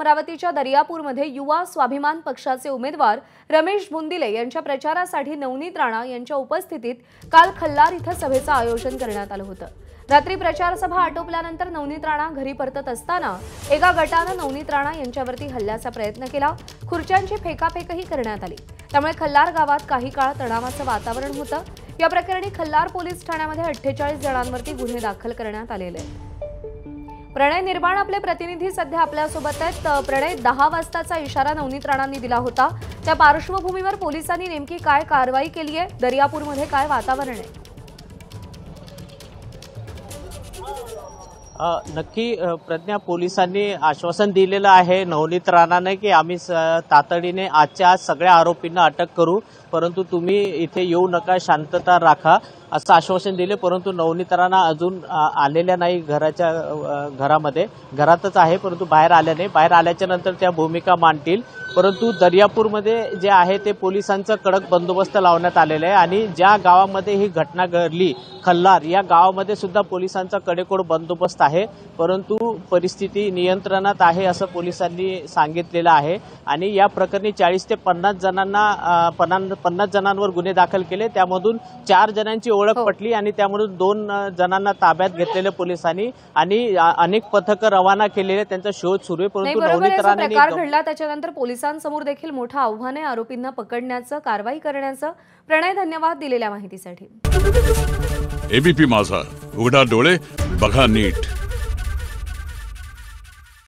अमरावतीच्या दर्यापूरमध्ये युवा स्वाभिमान पक्षाचे उमेदवार रमेश बुंदिले यांच्या प्रचारासाठी नवनीत राणा यांच्या उपस्थितीत काल खल्लार इथं सभेचं आयोजन करण्यात आलं होतं। रात्री प्रचार सभा आटोपल्यानंतर नवनीत राणा घरी परतत असताना एका गटाने नवनीत राणा यांच्यावरती हल्ल्याचा प्रयत्न केला। खुर्च्यांची फेकाफेकही करण्यात आली। त्यामुळे खल्लार गावात काही काळ तणावाचं वातावरण होतं। या प्रकरणी खल्लार पोलीस ठाण्यामध्ये 48 जणांवरती गुन्हे दाखल करण्यात आलेले आहेत। प्रणय निर्माण आपले प्रतिनिधी सध्या आपल्यासोबत आहेत। प्रणय, 10 वाजताचा इशारा नवनीत राणांनी दिला होता, त्या पार्श्वभूमीवर पोलिसांनी नेमकी काय कारवाई केली आहे? दर्यापूरमध्ये काय वातावरण आहे? नक्की प्रज्ञा, पोलिसांनी आश्वासन दिलेलं आहे नवनीत राणाने की आम्ही तातडीने आजच्या आज सगळ्या आरोपींना अटक करू, परंतु तुम्ही इथे येऊ नका, शांतता राखा असं आश्वासन दिले। परंतु नवनीत राणा अजून आलेल्या नाही घरामध्ये, घरातच आहे परंतु बाहेर आल्या नाही। बाहेर आल्याच्या नंतर त्या भूमिका मांडतील। परंतु दर्यापूरमध्ये जे आहे ते पोलिसांचा कडक बंदोबस्त लावण्यात आलेला आहे आणि ज्या गावामध्ये ही घटना घडली खल्लार, या गावामध्ये सुद्धा पोलिसांचा कडेकोट बंदोबस्त आहे। परंतु परिस्थिती नियंत्रणात आहे असं पोलिसांनी सांगितलेलं आहे आणि या प्रकरणी 40 ते 50 जणांना 50 जणांवर गुन्हे दाखल केले। त्यामधून 4 जणांची ओळख पटली आणि त्यामधून 2 जणांना ताब्यात घेतलेले पोलिसांनी आणि अनेक पथकं रवाना केलेले, त्यांचा शोध सुरू आहे। परंतु नवनीत राणांनी प्रकार घडला त्याच्यानंतर पोलिसांसमोर देखील मोठं आव्हान आहे आरोपींना पकडण्याचं, कारवाई करण्याचं। प्रणय, धन्यवाद दिलेल्या माहितीसाठी। एबीपी माझा, उघडा डोळे बघा नीट।